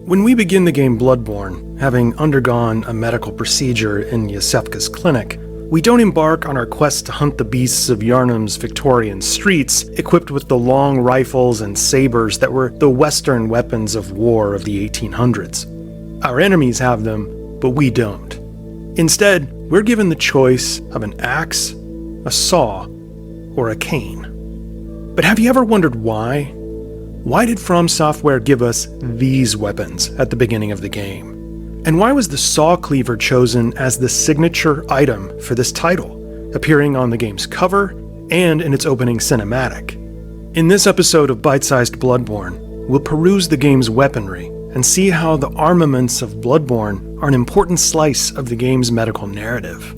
When we begin the game Bloodborne, having undergone a medical procedure in Yasefka's clinic, we don't embark on our quest to hunt the beasts of Yharnam's Victorian streets, equipped with the long rifles and sabers that were the Western weapons of war of the 1800s. Our enemies have them, but we don't. Instead, we're given the choice of an axe, a saw, or a cane. But have you ever wondered why? Why did From Software give us these weapons at the beginning of the game? And why was the saw cleaver chosen as the signature item for this title, appearing on the game's cover and in its opening cinematic? In this episode of Bite-Sized Bloodborne, we'll peruse the game's weaponry and see how the armaments of Bloodborne are an important slice of the game's medical narrative.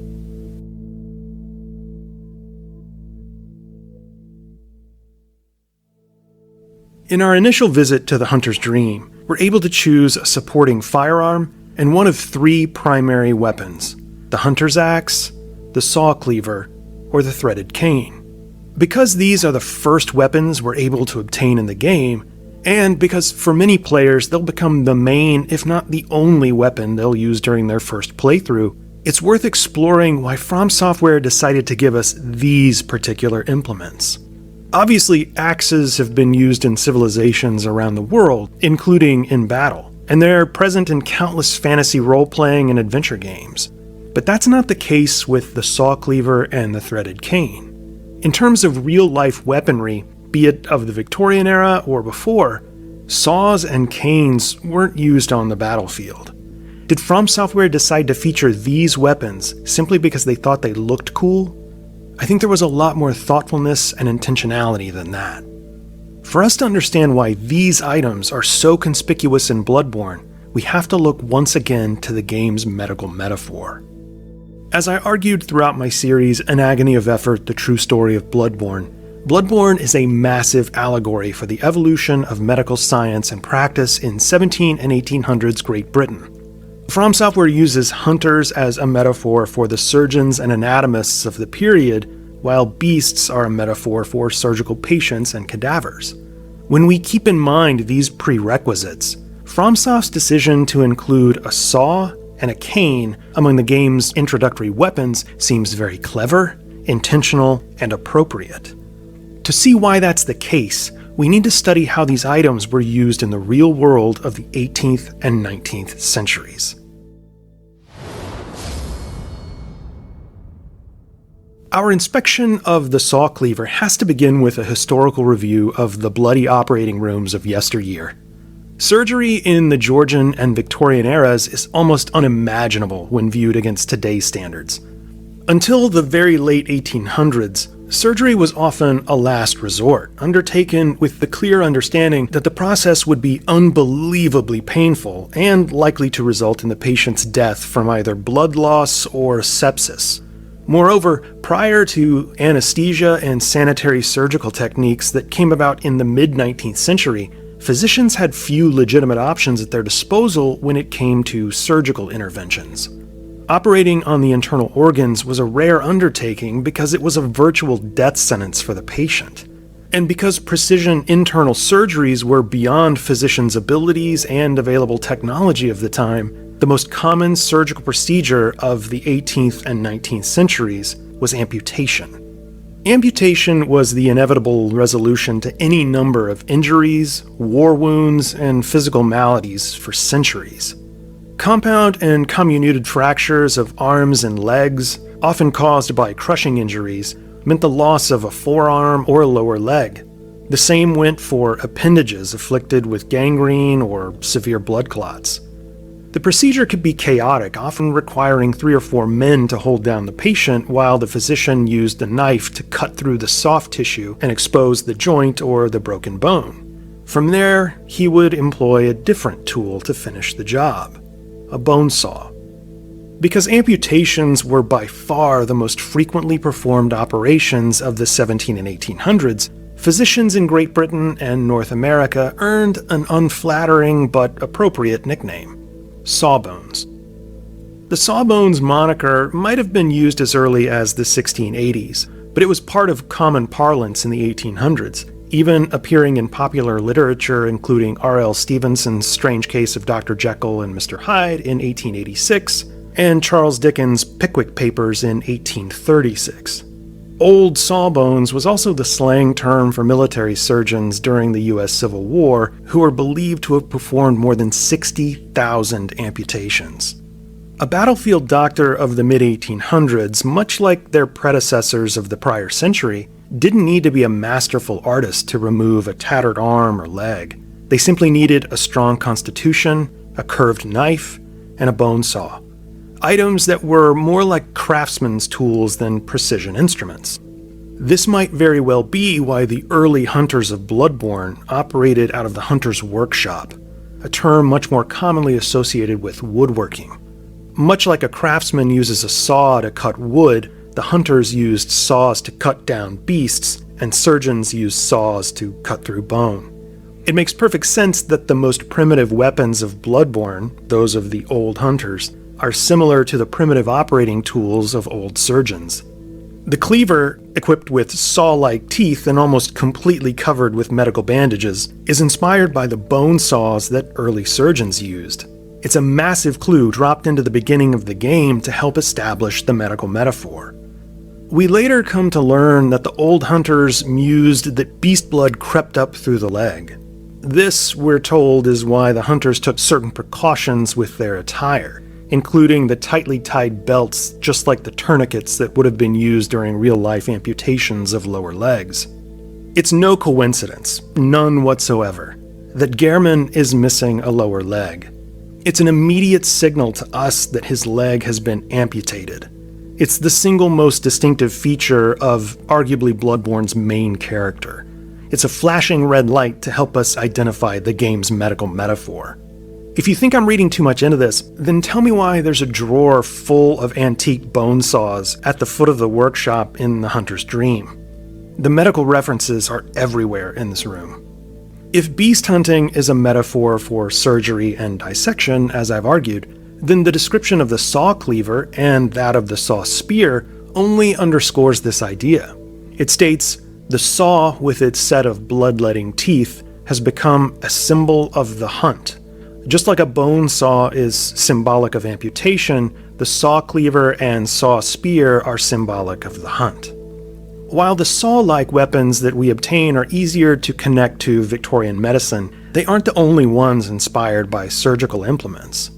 In our initial visit to the Hunter's Dream, we're able to choose a supporting firearm and one of three primary weapons: the Hunter's Axe, the Saw Cleaver, or the Threaded Cane. Because these are the first weapons we're able to obtain in the game, and because for many players they'll become the main, if not the only weapon they'll use during their first playthrough, it's worth exploring why From Software decided to give us these particular implements. Obviously, axes have been used in civilizations around the world, including in battle, and they're present in countless fantasy role-playing and adventure games. But that's not the case with the Saw Cleaver and the Threaded Cane. In terms of real-life weaponry, be it of the Victorian era or before, saws and canes weren't used on the battlefield. Did From Software decide to feature these weapons simply because they thought they looked cool? I think there was a lot more thoughtfulness and intentionality than that. For us to understand why these items are so conspicuous in Bloodborne, we have to look once again to the game's medical metaphor. As I argued throughout my series, An Agony of Effort, The True Story of Bloodborne, Bloodborne is a massive allegory for the evolution of medical science and practice in 17 and 1800s Great Britain. From Software uses hunters as a metaphor for the surgeons and anatomists of the period, while beasts are a metaphor for surgical patients and cadavers. When we keep in mind these prerequisites, FromSoft's decision to include a saw and a cane among the game's introductory weapons seems very clever, intentional, and appropriate. To see why that's the case, we need to study how these items were used in the real world of the 18th and 19th centuries. Our inspection of the saw cleaver has to begin with a historical review of the bloody operating rooms of yesteryear. Surgery in the Georgian and Victorian eras is almost unimaginable when viewed against today's standards. Until the very late 1800s, surgery was often a last resort, undertaken with the clear understanding that the process would be unbelievably painful and likely to result in the patient's death from either blood loss or sepsis. Moreover, prior to anesthesia and sanitary surgical techniques that came about in the mid-19th century, physicians had few legitimate options at their disposal when it came to surgical interventions. Operating on the internal organs was a rare undertaking because it was a virtual death sentence for the patient. And because precision internal surgeries were beyond physicians' abilities and available technology of the time, the most common surgical procedure of the 18th and 19th centuries was amputation. Amputation was the inevitable resolution to any number of injuries, war wounds, and physical maladies for centuries. Compound and comminuted fractures of arms and legs, often caused by crushing injuries, meant the loss of a forearm or a lower leg. The same went for appendages afflicted with gangrene or severe blood clots. The procedure could be chaotic, often requiring 3 or 4 men to hold down the patient while the physician used a knife to cut through the soft tissue and expose the joint or the broken bone. From there, he would employ a different tool to finish the job: a bone saw. Because amputations were by far the most frequently performed operations of the 17 and 1800s, physicians in Great Britain and North America earned an unflattering but appropriate nickname: sawbones. The sawbones moniker might have been used as early as the 1680s, but it was part of common parlance in the 1800s, even appearing in popular literature including R.L. Stevenson's Strange Case of Dr. Jekyll and Mr. Hyde in 1886, and Charles Dickens' Pickwick Papers in 1836. Old sawbones was also the slang term for military surgeons during the U.S. Civil War who are believed to have performed more than 60,000 amputations. A battlefield doctor of the mid-1800s, much like their predecessors of the prior century, didn't need to be a masterful artist to remove a tattered arm or leg. They simply needed a strong constitution, a curved knife, and a bone saw. Items that were more like craftsmen's tools than precision instruments. This might very well be why the early hunters of Bloodborne operated out of the hunter's workshop, a term much more commonly associated with woodworking. Much like a craftsman uses a saw to cut wood, the hunters used saws to cut down beasts, and surgeons used saws to cut through bone. It makes perfect sense that the most primitive weapons of Bloodborne, those of the old hunters, are similar to the primitive operating tools of old surgeons. The cleaver, equipped with saw-like teeth and almost completely covered with medical bandages, is inspired by the bone saws that early surgeons used. It's a massive clue dropped into the beginning of the game to help establish the medical metaphor. We later come to learn that the old hunters mused that beast blood crept up through the leg. This, we're told, is why the hunters took certain precautions with their attire, including the tightly tied belts just like the tourniquets that would have been used during real-life amputations of lower legs. It's no coincidence, none whatsoever, that Gehrman is missing a lower leg. It's an immediate signal to us that his leg has been amputated. It's the single most distinctive feature of arguably Bloodborne's main character. It's a flashing red light to help us identify the game's medical metaphor. If you think I'm reading too much into this, then tell me why there's a drawer full of antique bone saws at the foot of the workshop in the Hunter's Dream. The medical references are everywhere in this room. If beast hunting is a metaphor for surgery and dissection, as I've argued, then the description of the saw cleaver and that of the saw spear only underscores this idea. It states, "The saw, with its set of bloodletting teeth, has become a symbol of the hunt." Just like a bone saw is symbolic of amputation, the saw cleaver and saw spear are symbolic of the hunt. While the saw-like weapons that we obtain are easier to connect to Victorian medicine, they aren't the only ones inspired by surgical implements.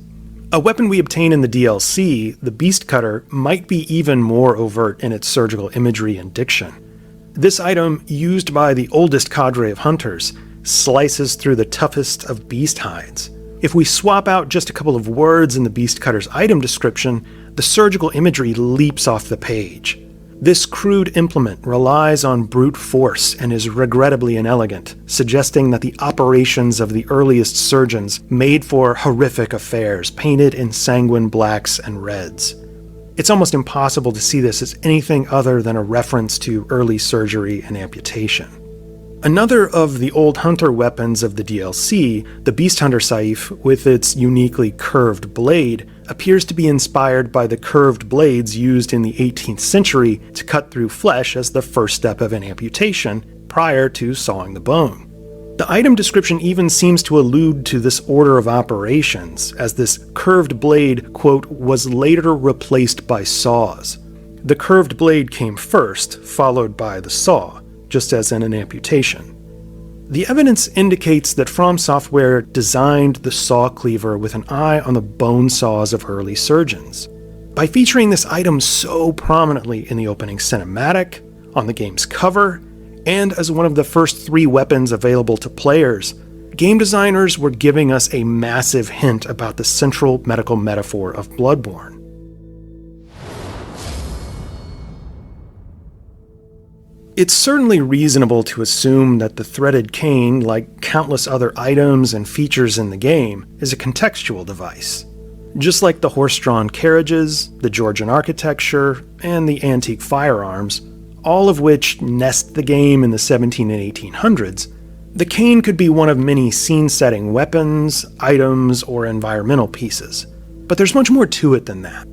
A weapon we obtain in the DLC, the Beast Cutter, might be even more overt in its surgical imagery and diction. This item, used by the oldest cadre of hunters, slices through the toughest of beast hides. If we swap out just a couple of words in the Beast Cutter's item description, the surgical imagery leaps off the page. This crude implement relies on brute force and is regrettably inelegant, suggesting that the operations of the earliest surgeons made for horrific affairs painted in sanguine blacks and reds. It's almost impossible to see this as anything other than a reference to early surgery and amputation. Another of the old hunter weapons of the DLC, the Beast Hunter Saif, with its uniquely curved blade, appears to be inspired by the curved blades used in the 18th century to cut through flesh as the first step of an amputation, prior to sawing the bone. The item description even seems to allude to this order of operations, as this curved blade, quote, was later replaced by saws. The curved blade came first, followed by the saw, just as in an amputation. The evidence indicates that From Software designed the saw cleaver with an eye on the bone saws of early surgeons. By featuring this item so prominently in the opening cinematic, on the game's cover, and as one of the first 3 weapons available to players, game designers were giving us a massive hint about the central medical metaphor of Bloodborne. It's certainly reasonable to assume that the threaded cane, like countless other items and features in the game, is a contextual device. Just like the horse-drawn carriages, the Georgian architecture, and the antique firearms, all of which nest the game in the 17 and 1800s, the cane could be one of many scene-setting weapons, items, or environmental pieces. But there's much more to it than that.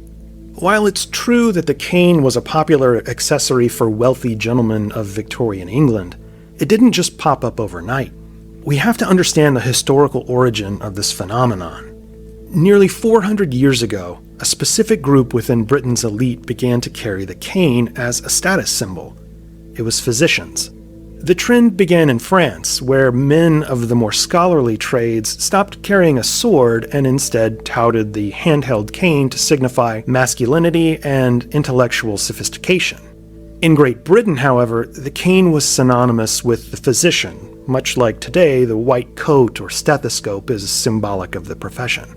While it's true that the cane was a popular accessory for wealthy gentlemen of Victorian England, It didn't just pop up overnight. We have to understand the historical origin of this phenomenon. Nearly 400 years ago, a specific group within Britain's elite began to carry the cane as a status symbol. It was physicians. The trend began in France, where men of the more scholarly trades stopped carrying a sword and instead touted the handheld cane to signify masculinity and intellectual sophistication. In Great Britain, however, the cane was synonymous with the physician, much like today the white coat or stethoscope is symbolic of the profession.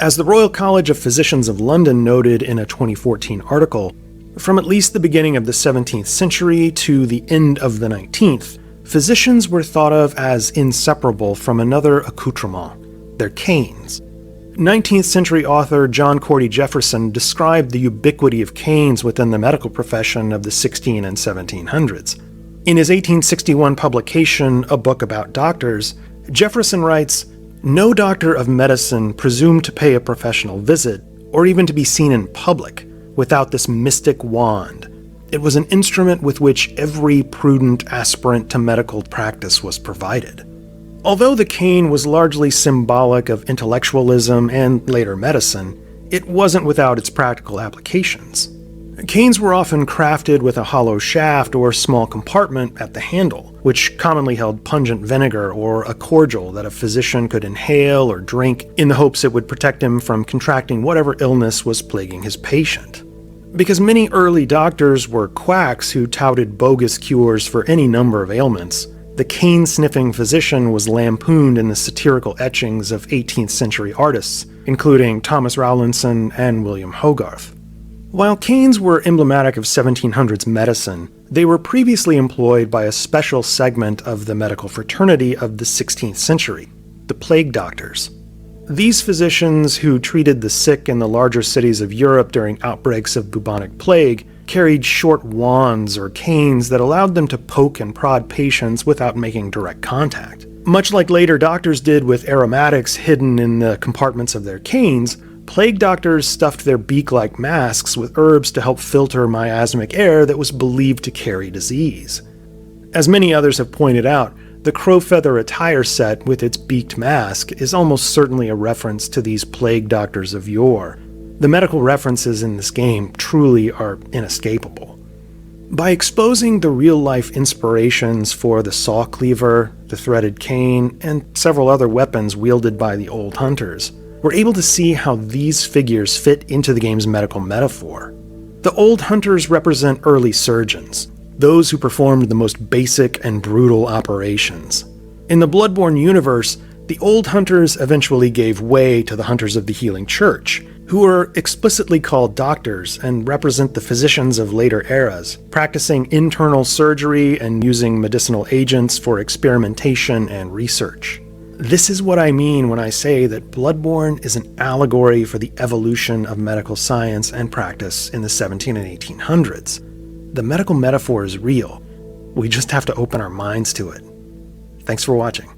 As the Royal College of Physicians of London noted in a 2014 article, from at least the beginning of the 17th century to the end of the 19th, physicians were thought of as inseparable from another accoutrement, their canes. 19th century author John Cordy Jefferson described the ubiquity of canes within the medical profession of the 16 and 1700s. In his 1861 publication, A Book About Doctors, Jefferson writes, "No doctor of medicine presumed to pay a professional visit, or even to be seen in public, without this mystic wand. It was an instrument with which every prudent aspirant to medical practice was provided." Although the cane was largely symbolic of intellectualism and later medicine, it wasn't without its practical applications. Canes were often crafted with a hollow shaft or small compartment at the handle, which commonly held pungent vinegar or a cordial that a physician could inhale or drink in the hopes it would protect him from contracting whatever illness was plaguing his patient. Because many early doctors were quacks who touted bogus cures for any number of ailments, the cane-sniffing physician was lampooned in the satirical etchings of 18th century artists, including Thomas Rowlandson and William Hogarth. While canes were emblematic of 1700s medicine, they were previously employed by a special segment of the medical fraternity of the 16th century, the plague doctors. These physicians, who treated the sick in the larger cities of Europe during outbreaks of bubonic plague, carried short wands or canes that allowed them to poke and prod patients without making direct contact. Much like later doctors did with aromatics hidden in the compartments of their canes, plague doctors stuffed their beak-like masks with herbs to help filter miasmic air that was believed to carry disease. As many others have pointed out, the crow-feather attire set with its beaked mask is almost certainly a reference to these plague doctors of yore. The medical references in this game truly are inescapable. By exposing the real-life inspirations for the saw cleaver, the threaded cane, and several other weapons wielded by the old hunters, we're able to see how these figures fit into the game's medical metaphor. The old hunters represent early surgeons, those who performed the most basic and brutal operations. In the Bloodborne universe, the old hunters eventually gave way to the hunters of the Healing Church, who are explicitly called doctors and represent the physicians of later eras, practicing internal surgery and using medicinal agents for experimentation and research. This is what I mean when I say that Bloodborne is an allegory for the evolution of medical science and practice in the 17 and 1800s. The medical metaphor is real. We just have to open our minds to it. Thanks for watching.